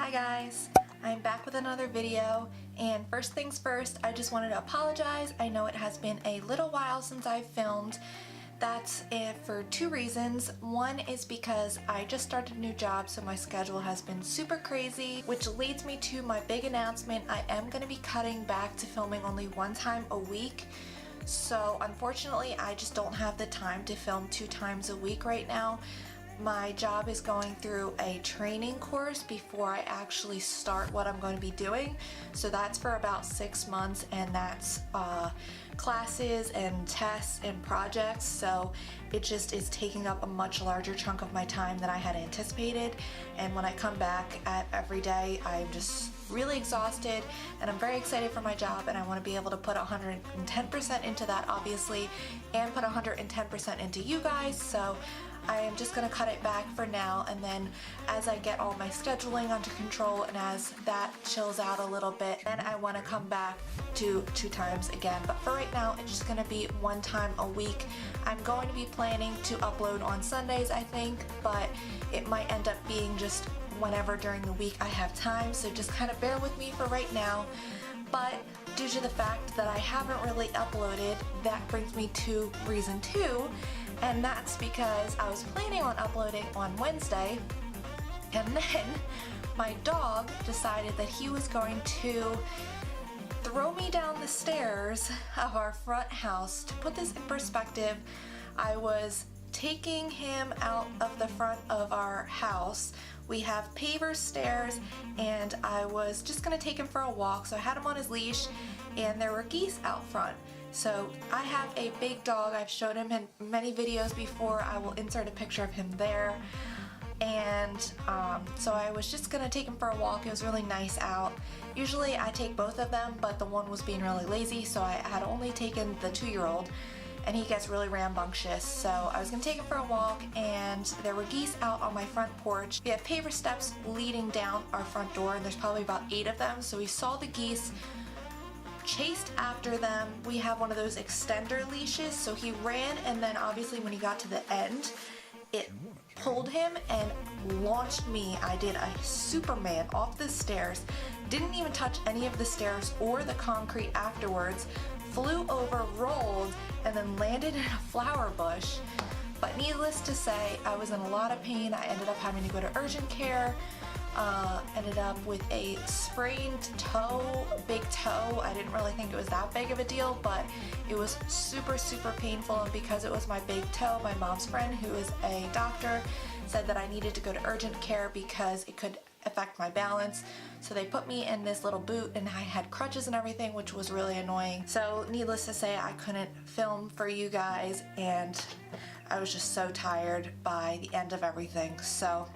Hi guys, I'm back with another video, and first things first, I just wanted to apologize. I know it has been a little while since I've filmed. That's it for two reasons. One is because I just started a new job, so my schedule has been super crazy, which leads me to my big announcement. I am going to be cutting back to filming only one time a week. So unfortunately, I just don't have the time to film 2 times a week right now. My job is going through a training course before I actually start what I'm going to be doing. So that's for about 6 months, and that's classes and tests and projects. So it just is taking up a much larger chunk of my time than I had anticipated. And when I come back at every day, I'm just really exhausted, and I'm very excited for my job, and I want to be able to put 110% into that, obviously, and put 110% into you guys. So I am just going to cut it back for now, and then as I get all my scheduling under control and as that chills out a little bit, then I want to come back to 2 times again. But for right now, it's just going to be 1 time a week. I'm going to be planning to upload on Sundays, I think, but it might end up being just whenever during the week I have time, so just kind of bear with me for right now. But due to the fact that I haven't really uploaded, that brings me to reason 2, and that's because I was planning on uploading on Wednesday, and then my dog decided that he was going to throw me down the stairs of our front house. To put this in perspective, I was taking him out of the front of our house. We have paver stairs, and I was just gonna take him for a walk, so I had him on his leash, and there were geese out front. So I have a big dog. I've showed him in many videos before. I will insert a picture of him there. And so I was just gonna take him for a walk. It was really nice out. Usually I take both of them, but the one was being really lazy, so I had only taken the 2-year-old, and he gets really rambunctious. So I was gonna take him for a walk, and there were geese out on my front porch. We have paver steps leading down our front door, and there's probably about 8 of them. So we saw the geese, chased after them. We have one of those extender leashes, so he ran, and then obviously when he got to the end, it pulled him and launched me. I did a Superman off the stairs, didn't even touch any of the stairs or the concrete afterwards, flew over, rolled, and then landed in a flower bush. But needless to say, I was in a lot of pain. I ended up having to go to urgent care. Ended up with a sprained toe, big toe. I didn't really think it was that big of a deal, but it was super painful, and because it was my big toe, my mom's friend, who is a doctor, said that I needed to go to urgent care because it could affect my balance. So they put me in this little boot, and I had crutches and everything, which was really annoying. So needless to say, I couldn't film for you guys, and I was just so tired by the end of everything. So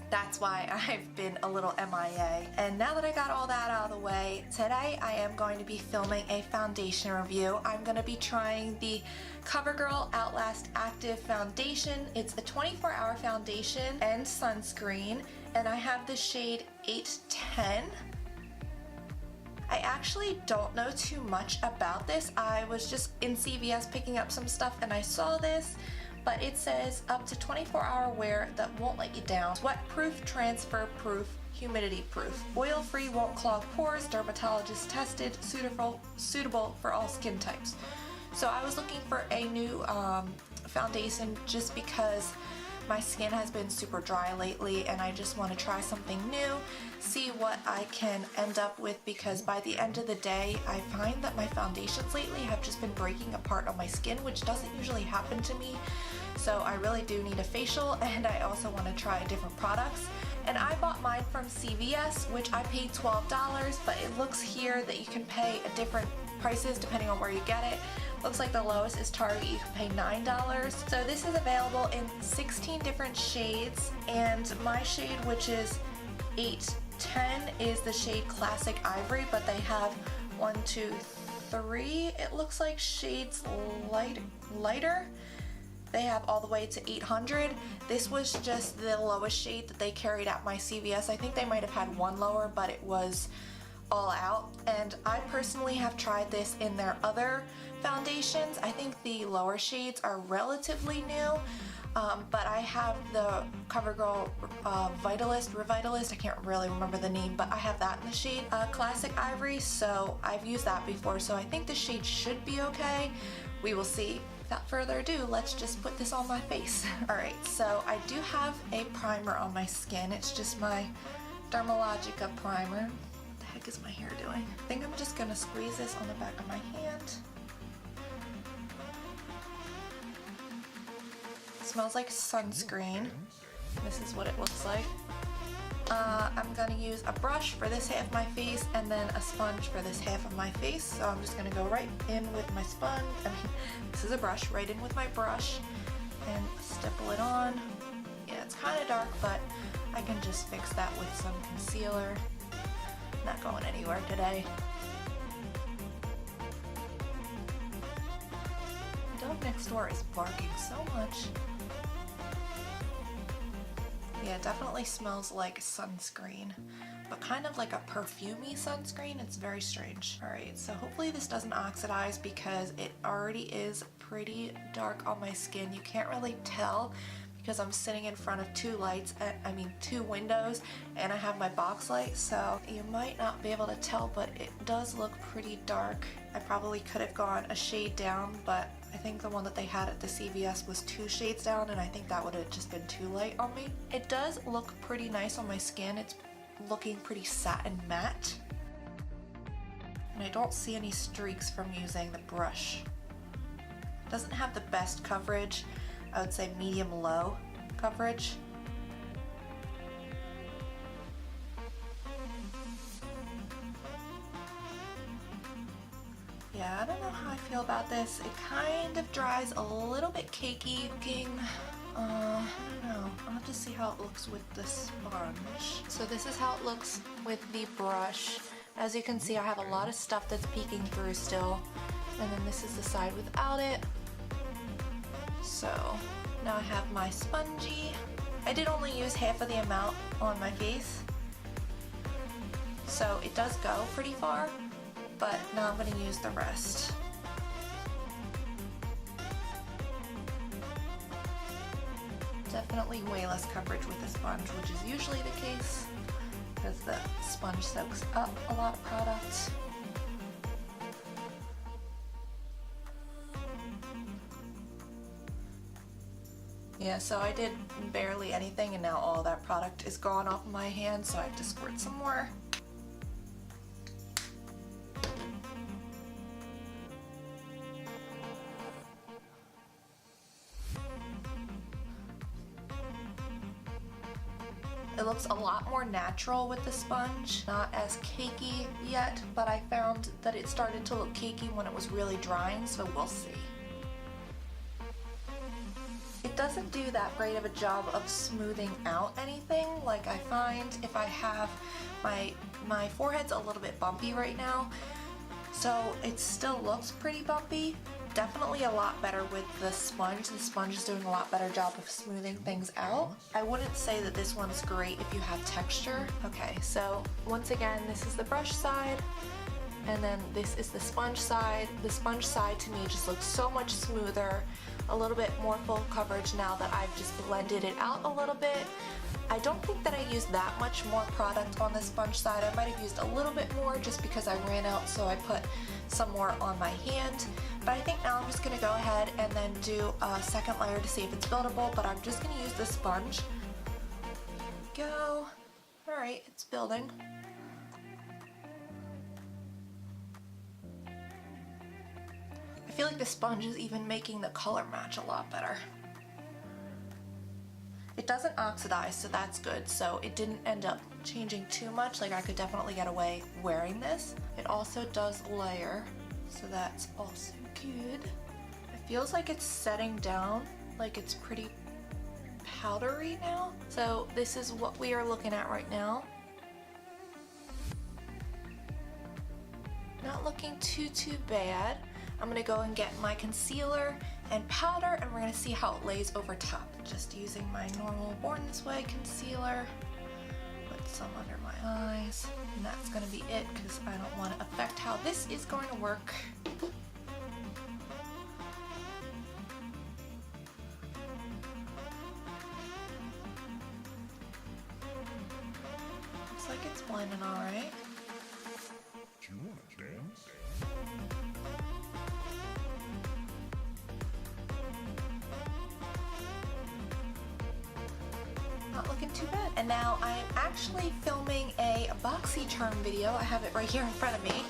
that's why I've been a little MIA. And now that I got all that out of the way, today I am going to be filming a foundation review. I'm going to be trying the Covergirl Outlast Active Foundation. It's a 24-hour foundation and sunscreen, and I have the shade 810. I actually don't know too much about this. I was just in CVS picking up some stuff, and I saw this. But it says up to 24-hour wear that won't let you down. Sweat-proof, transfer-proof, humidity-proof. Oil-free, won't clog pores, dermatologist tested, suitable for all skin types. So I was looking for a new foundation just because my skin has been super dry lately, and I just want to try something new, see what I can end up with, because by the end of the day, I find that my foundations lately have just been breaking apart on my skin, which doesn't usually happen to me. So I really do need a facial, and I also want to try different products. And I bought mine from CVS, which I paid $12, but it looks here that you can pay at different prices depending on where you get it. Looks like the lowest is Target. You can pay $9. So this is available in 16 different shades, and my shade, which is 810, is the shade Classic Ivory, but they have 1, 2, 3, it looks like, shades lighter. They have all the way to 800. This was just the lowest shade that they carried at my CVS. I think they might have had one lower, but it was all out. And I personally have tried this in their other foundations. I think the lower shades are relatively new, but I have the Covergirl Revitalist, I can't really remember the name, but I have that in the shade Classic Ivory, so I've used that before, so I think the shade should be okay. We will see. Without further ado, let's just put this on my face. Alright, so I do have a primer on my skin. It's just my Dermalogica primer. What the heck is my hair doing? I think I'm just gonna squeeze this on the back of my hand. It smells like sunscreen. This is what it looks like. I'm gonna use a brush for this half of my face and then a sponge for this half of my face. So I'm just gonna go right in with my sponge. This is a brush, right in with my brush and stipple it on. Yeah, it's kind of dark, but I can just fix that with some concealer. Not going anywhere today. The dog next door is barking so much. Yeah, it definitely smells like sunscreen, but kind of like a perfumey sunscreen. It's very strange. Alright, so hopefully this doesn't oxidize because it already is pretty dark on my skin. You can't really tell because I'm sitting in front of two windows, and I have my box light, so you might not be able to tell, but it does look pretty dark. I probably could have gone a shade down, but I think the one that they had at the CVS was 2 shades down, and I think that would have just been too light on me. It does look pretty nice on my skin. It's looking pretty satin matte. And I don't see any streaks from using the brush. It doesn't have the best coverage. I would say medium-low coverage. Yeah, I don't know how I feel about this. It kind of dries a little bit cakey looking. I don't know. I'll have to see how it looks with the sponge. So this is how it looks with the brush. As you can see, I have a lot of stuff that's peeking through still. And then this is the side without it. So now I have my spongy. I did only use half of the amount on my face, so it does go pretty far, but now I'm going to use the rest. Definitely way less coverage with the sponge, which is usually the case because the sponge soaks up a lot of product. Yeah, so I did barely anything, and now all that product is gone off my hand, so I have to squirt some more. It looks a lot more natural with the sponge, not as cakey yet, but I found that it started to look cakey when it was really drying, so we'll see. It doesn't do that great of a job of smoothing out anything. Like, I find if I have my forehead's a little bit bumpy right now, so it still looks pretty bumpy. Definitely a lot better with the sponge. The sponge is doing a lot better job of smoothing things out. I wouldn't say that this one's great if you have texture. Okay, so once again, this is the brush side, and then this is the sponge side. The sponge side to me just looks so much smoother, a little bit more full coverage now that I've just blended it out a little bit. I don't think that I used that much more product on the sponge side. I might have used a little bit more just because I ran out, so I put some more on my hand. But I think now I'm just going to go ahead and then do a second layer to see if it's buildable, but I'm just going to use the sponge. Go. Alright, it's building. I feel like the sponge is even making the color match a lot better. It doesn't oxidize, so that's good. So it didn't end up changing too much. Like, I could definitely get away wearing this. It also does layer, so that's also good. It feels like it's setting down, like it's pretty powdery now. So this is what we are looking at right now. Not looking too bad. I'm gonna go and get my concealer and powder, and we're gonna see how it lays over top. Just using my normal Born This Way concealer. Put some under my eyes, and that's gonna be it because I don't want to affect how this is going to work. blending all right. Do you want to dance? Not looking too bad. And now I'm actually filming a BoxyCharm video. I have it right here in front of me.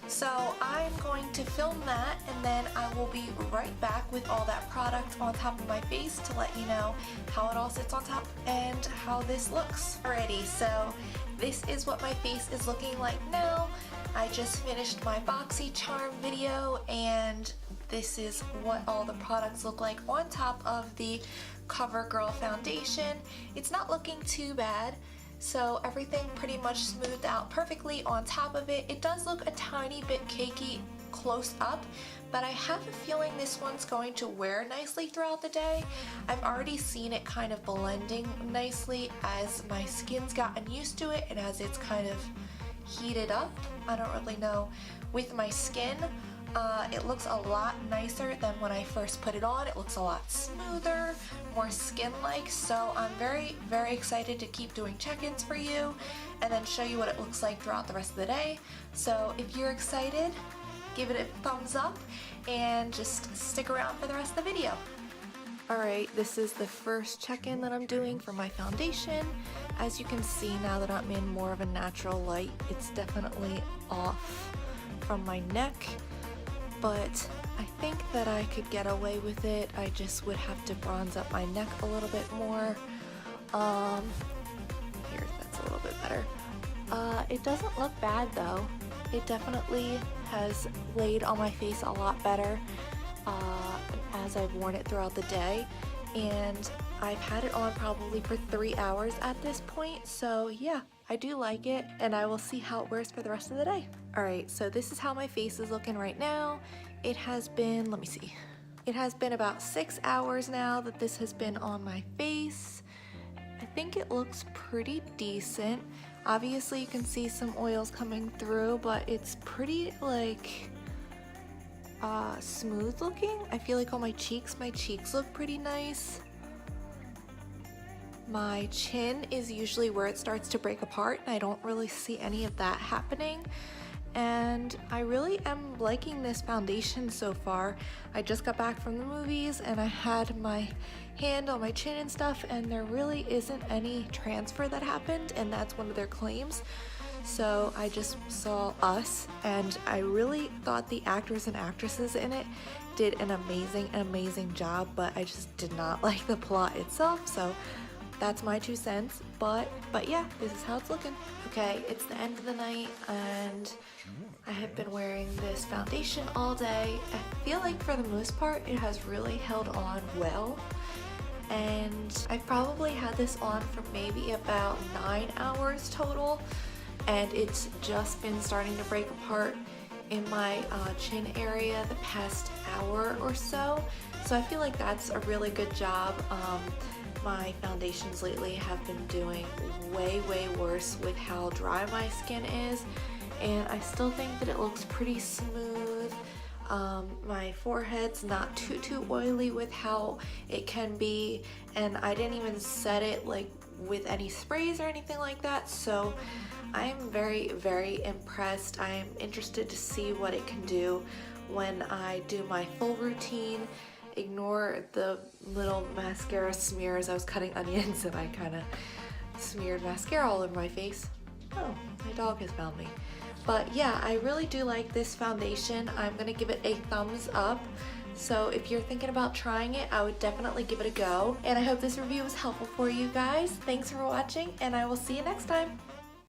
So I'm going to film that, and then I will be right back with all that product on top of my face to let you know how it all sits on top and how this looks. Alrighty, so this is what my face is looking like now. I just finished my BoxyCharm video, and this is what all the products look like on top of the Covergirl foundation. It's not looking too bad. So everything pretty much smoothed out perfectly on top of it. It does look a tiny bit cakey close up, but I have a feeling this one's going to wear nicely throughout the day. I've already seen it kind of blending nicely as my skin's gotten used to it and as it's kind of heated up. I don't really know. With my skin, it looks a lot nicer than when I first put it on. It looks a lot smoother, more skin-like, so I'm very, very excited to keep doing check-ins for you and then show you what it looks like throughout the rest of the day. So if you're excited, give it a thumbs up and just stick around for the rest of the video. Alright, this is the first check-in that I'm doing for my foundation. As you can see, now that I'm in more of a natural light, it's definitely off from my neck. But I think that I could get away with it. I just would have to bronze up my neck a little bit more. Here, that's a little bit better. It doesn't look bad though. It definitely has laid on my face a lot better as I've worn it throughout the day. And I've had it on probably for 3 hours at this point. So yeah, I do like it, and I will see how it wears for the rest of the day. Alright, so this is how my face is looking right now. It has been, let me see. It has been about 6 hours now that this has been on my face. I think it looks pretty decent. Obviously you can see some oils coming through, but it's pretty like smooth looking. I feel like on my cheeks look pretty nice. My chin is usually where it starts to break apart, and I don't really see any of that happening. And I really am liking this foundation so far. I just got back from the movies and I had my hand on my chin and stuff, and there really isn't any transfer that happened, and that's one of their claims. So I just saw Us, and I really thought the actors and actresses in it did an amazing job, but I just did not like the plot itself. So that's my 2 cents, but yeah, this is how it's looking. Okay, it's the end of the night, and I have been wearing this foundation all day. I feel like for the most part, it has really held on well. And I've probably had this on for maybe about 9 hours total, and it's just been starting to break apart in my chin area the past hour or so. So I feel like that's a really good job. My foundations lately have been doing way worse with how dry my skin is, and I still think that it looks pretty smooth. My forehead's not too oily with how it can be, and I didn't even set it like with any sprays or anything like that, so I'm very impressed. I'm interested to see what it can do when I do my full routine. Ignore the little mascara smears. I was cutting onions and I kind of smeared mascara all over my face. Oh, my dog has found me. But yeah, I really do like this foundation. I'm gonna give it a thumbs up. So if you're thinking about trying it, I would definitely give it a go. And I hope this review was helpful for you guys. Thanks for watching, and I will see you next time.